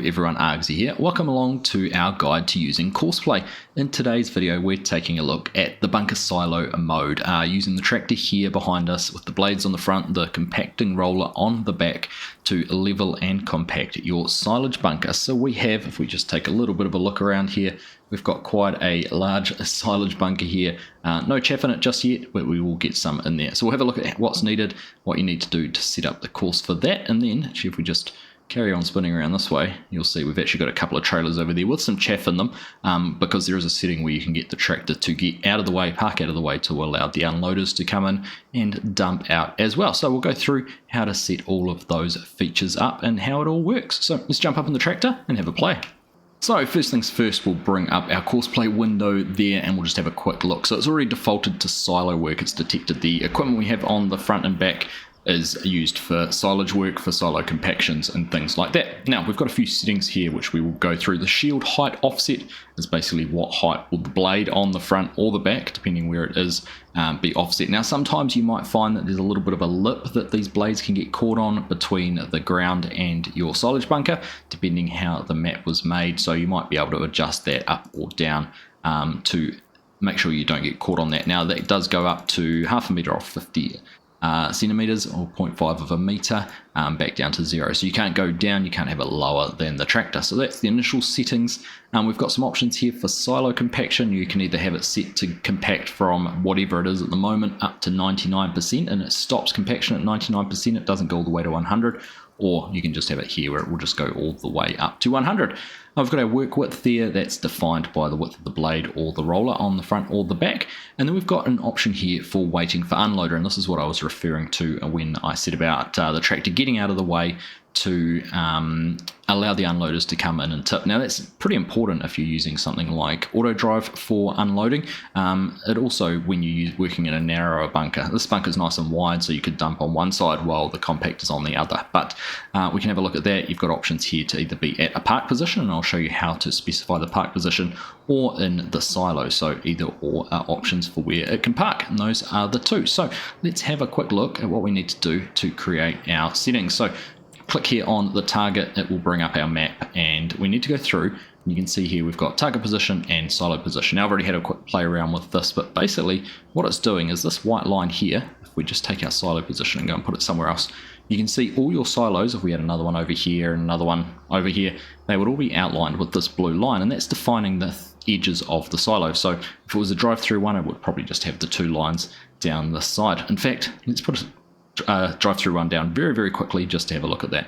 everyone, Argsy here. Welcome along to our guide to using Courseplay. In today's video we're taking a look at the bunker silo mode, using the tractor here behind us with the blades on the front, the compacting roller on the back to level and compact your silage bunker. So we have, if we just take a little bit of a look around here, we've got quite a large silage bunker here. No chaff in it just yet, but we will get some in there. So we'll have a look at what's needed, what you need to do to set up the course for that, and then actually if we just carry on spinning around this way, you'll see we've actually got a couple of trailers over there with some chaff in them, because there is a setting where you can get the tractor to get out of the way, park out of the way, to allow the unloaders to come in and dump out as well. So we'll go through how to set all of those features up and how it all works. So let's jump up in the tractor and have a play. So first things first, we'll bring up our Courseplay window there and we'll just have a quick look. So it's already defaulted to silo work. It's detected the equipment we have on the front and back is used for silage work, for silo compactions and things like that. Now we've got a few settings here which we will go through. The shield height offset is basically what height will the blade on the front or the back, depending where it is, be offset. Now sometimes you might find that there's a little bit of a lip that these blades can get caught on between the ground and your silage bunker, depending how the map was made. So you might be able to adjust that up or down to make sure you don't get caught on that. Now that does go up to half a meter off 50 centimeters or 0.5 of a meter, back down to 0. So you can't go down, you can't have it lower than the tractor. So that's the initial settings. We've got some options here for silo compaction. You can either have it set to compact from whatever it is at the moment up to 99%, and it stops compaction at 99%. It doesn't go all the way to 100. Or you can just have it here where it will just go all the way up to 100. I've got our work width there, that's defined by the width of the blade or the roller on the front or the back. And then we've got an option here for waiting for unloader, and this is what I was referring to when I said about the tractor getting out of the way to allow the unloaders to come in and tip. Now that's pretty important if you're using something like auto drive for unloading. It also, when you're working in a narrower bunker, this bunker is nice and wide so you could dump on one side while the compact is on the other, but we can have a look at that. You've got options here to either be at a park position, and I'll show you how to specify the park position, or in the silo. So either or are options for where it can park, and those are the two. So let's have a quick look at what we need to do to create our settings. So click here on the target, it will bring up our map, and we need to go through. You can see here we've got target position and silo position. Now I've already had a quick play around with this, but basically what it's doing is this white line here, if we just take our silo position and go and put it somewhere else, you can see all your silos. If we had another one over here and another one over here, they would all be outlined with this blue line, and that's defining the edges of the silo. So if it was a drive-through one, it would probably just have the two lines down the side. In fact, let's put drive-through one down very, very quickly just to have a look at that.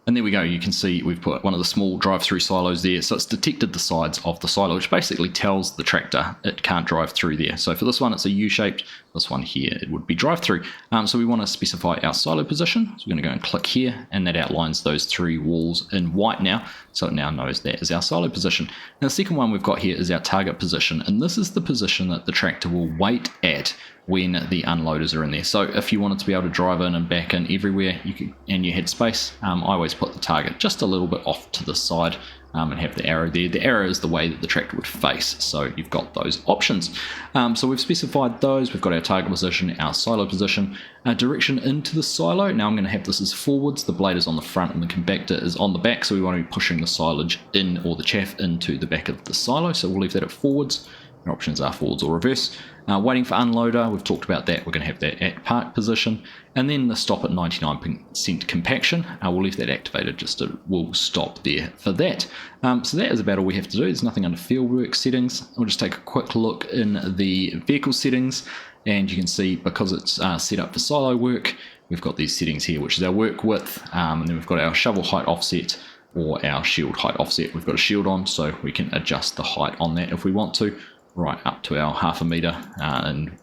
And there we go, you can see we've put one of the small drive-through silos there. So it's detected the sides of the silo, which basically tells the tractor it can't drive through there. So for this one, it's a U-shaped. This one here, it would be drive-through. So we want to specify our silo position. So we're going to go and click here, and that outlines those three walls in white now. So it now knows that is our silo position. Now the second one we've got here is our target position, and this is the position that the tractor will wait at when the unloaders are in there. So if you wanted to be able to drive in and back in everywhere, you could, and you had space, I always put the target just a little bit off to the side, and have the arrow there. The arrow is the way that the tractor would face, so you've got those options. So we've specified those. We've got our target position, our silo position, our direction into the silo. Now I'm going to have this as forwards. The blade is on the front and the compactor is on the back, so we want to be pushing the silage in, or the chaff into the back of the silo, so we'll leave that at forwards. Our options are forwards or reverse. Waiting for unloader, we've talked about that. We're going to have that at park position. And then the stop at 99% compaction, we'll leave that activated, just to, we'll stop there for that. So that is about all we have to do. There's nothing under fieldwork settings. We'll just take a quick look in the vehicle settings, and you can see because it's set up for silo work, we've got these settings here, which is our work width, and then we've got our shovel height offset, or our shield height offset. We've got a shield on, so we can adjust the height on that if we want to, right up to our half a meter and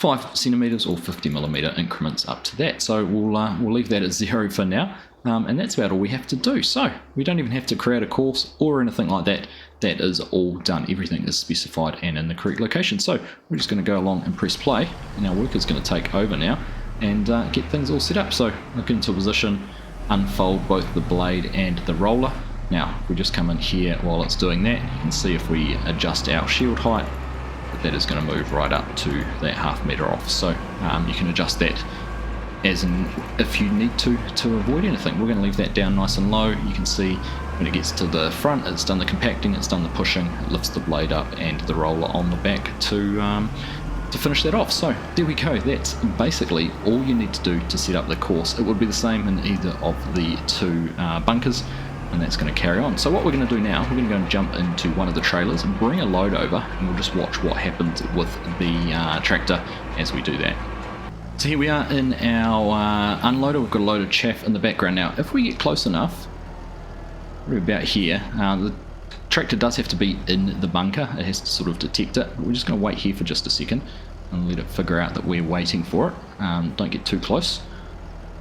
5 centimeters or 50 millimeter increments up to that. So we'll leave that at 0 for now, and that's about all we have to do. So we don't even have to create a course or anything like that. That is all done. Everything is specified and in the correct location. So we're just going to go along and press play, and our work is going to take over now and get things all set up. So look into position, unfold both the blade and the roller. Now, if we just come in here while it's doing that, you can see if we adjust our shield height, that is going to move right up to that half meter off. So you can adjust that as in if you need to avoid anything. We're going to leave that down nice and low. You can see When it gets to the front, it's done the compacting, it's done the pushing, it lifts the blade up and the roller on the back to finish that off. So there we go, that's basically all you need to do to set up the course. It would be the same in either of the two bunkers, and that's going to carry on. So what we're going to do now, we're going to go and jump into one of the trailers and bring a load over, and we'll just watch what happens with the tractor as we do that. So here we are in our unloader. We've got a load of chaff in the background. Now if we get close enough, we're about here, the tractor does have to be in the bunker, it has to sort of detect it. We're just going to wait here for just a second and let it figure out that we're waiting for it. Don't get too close,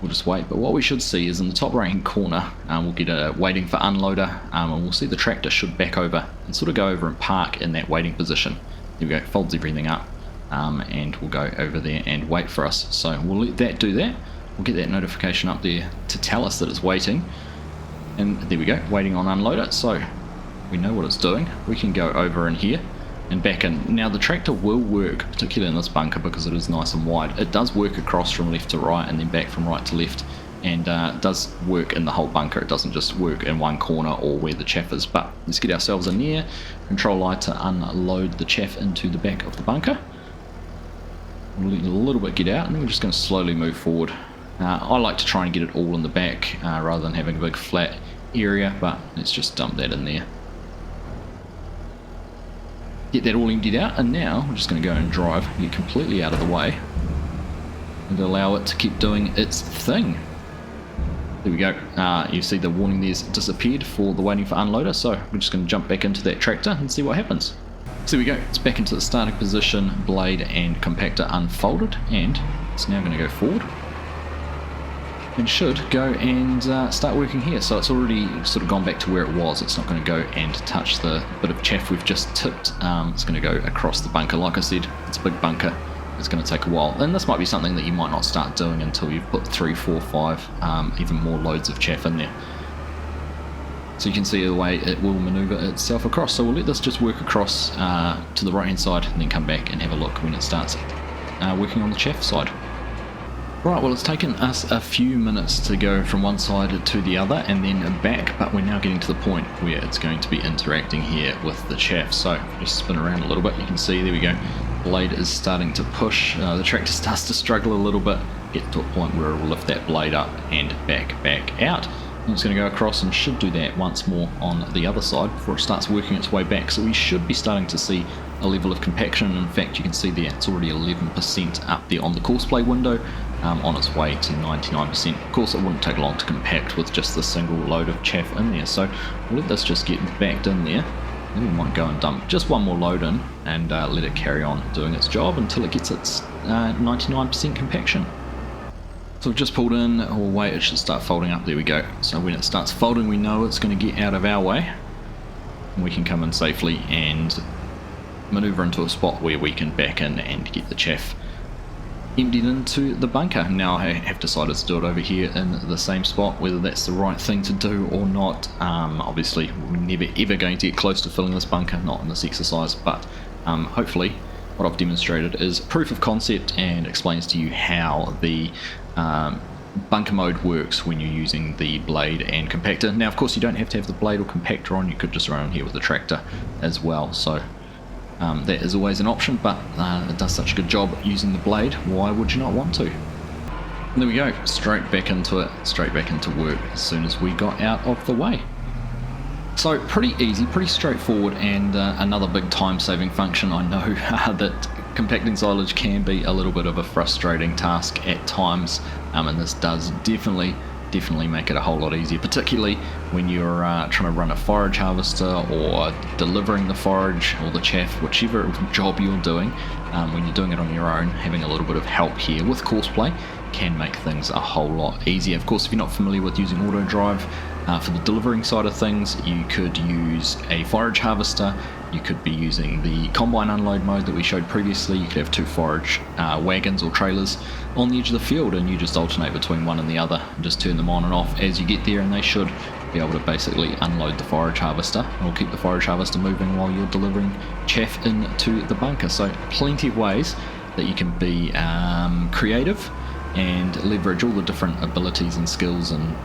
we'll just wait. But what we should see is in the top right hand corner, we'll get a waiting for unloader, and we'll see the tractor should back over and sort of go over and park in that waiting position. There we go, folds everything up, and we'll go over there and wait for us. So we'll let that do that, we'll get that notification up there to tell us that it's waiting. And there we go, waiting on unloader, so we know what it's doing. We can go over in here and back in. Now the tractor will work, particularly in this bunker because it is nice and wide. It does work across from left to right and then back from right to left, and it does work in the whole bunker. It doesn't just work in one corner or where the chaff is. But let's get ourselves in there, control I to unload the chaff into the back of the bunker. We'll let it a little bit get out, and then we're just going to slowly move forward. I like to try and get it all in the back rather than having a big flat area, but let's just dump that in there. Get that all emptied out, and now we're just going to go and drive, get completely out of the way, and allow it to keep doing its thing. There we go. You see the warning there's disappeared for the waiting for unloader, so we're just going to jump back into that tractor and see what happens. So there we go, it's back into the starting position, blade and compactor unfolded, and it's now going to go forward and should go and start working here. So it's already sort of gone back to where it was. It's not going to go and touch the bit of chaff we've just tipped. It's going to go across the bunker. Like I said, it's a big bunker, it's going to take a while, and this might be something that you might not start doing until you've put 3, 4, 5 even more loads of chaff in there. So you can see the way it will maneuver itself across. So we'll let this just work across to the right hand side and then come back and have a look when it starts working on the chaff side. Right, well it's taken us a few minutes to go from one side to the other and then back, but we're now getting to the point where it's going to be interacting here with the chaff. So just spin around a little bit, you can see, there we go, blade is starting to push, the tractor starts to struggle a little bit, get to a point where it will lift that blade up and back out. And it's going to go across and should do that once more on the other side before it starts working its way back. So we should be starting to see a level of compaction. In fact, you can see there it's already 11% up there on the Courseplay window, on its way to 99%. Of course, it wouldn't take long to compact with just the single load of chaff in there, so we'll let this just get backed in there. Then we might go and dump just one more load in and let it carry on doing its job until it gets its 99% compaction. So we've just pulled in, we'll wait, it should start folding up, there we go. So when it starts folding, we know it's going to get out of our way, and we can come in safely and maneuver into a spot where we can back in and get the chaff emptied into the bunker. Now I have decided to do it over here in the same spot. Whether that's the right thing to do or not, obviously we're never ever going to get close to filling this bunker, not in this exercise, but hopefully what I've demonstrated is proof of concept and explains to you how the bunker mode works when you're using the blade and compactor. Now of course you don't have to have the blade or compactor on, you could just run in here with the tractor as well, so that is always an option, but it does such a good job using the blade, why would you not want to? And there we go, straight back into it, straight back into work as soon as we got out of the way. So pretty easy, pretty straightforward, and another big time-saving function. I know that compacting silage can be a little bit of a frustrating task at times, and this does definitely make it a whole lot easier, particularly when you're trying to run a forage harvester or delivering the forage or the chaff, whichever job you're doing. When you're doing it on your own, having a little bit of help here with Courseplay can make things a whole lot easier. Of course, if you're not familiar with using auto drive for the delivering side of things, you could use a forage harvester, you could be using the combine unload mode that we showed previously. You could have 2 forage wagons or trailers on the edge of the field, and you just alternate between one and the other and just turn them on and off as you get there, and they should be able to basically unload the forage harvester or keep the forage harvester moving while you're delivering chaff into the bunker. So plenty of ways that you can be creative and leverage all the different abilities and skills and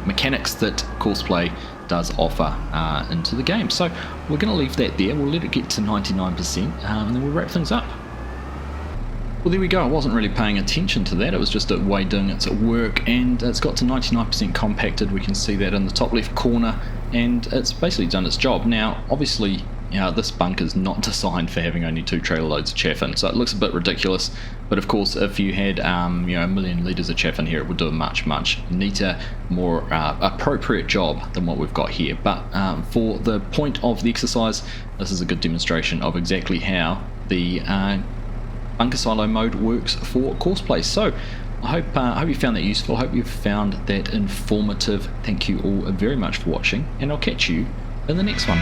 mechanics that Courseplay does offer into the game. So we're going to leave that there. We'll let it get to 99% and then we'll wrap things up. Well, there we go. I wasn't really paying attention to that. It was just a way doing its work, and it's got to 99% compacted. We can see that in the top left corner, and it's basically done its job. Now, obviously, this bunker's not designed for having only 2 trailer loads of chaff in, so it looks a bit ridiculous. But of course, if you had a million litres of chaff in here, it would do a much neater, more appropriate job than what we've got here. But for the point of the exercise, this is a good demonstration of exactly how the bunker silo mode works for Courseplay. So I hope you found that useful. I hope you've found that informative. Thank you all very much for watching, and I'll catch you in the next one.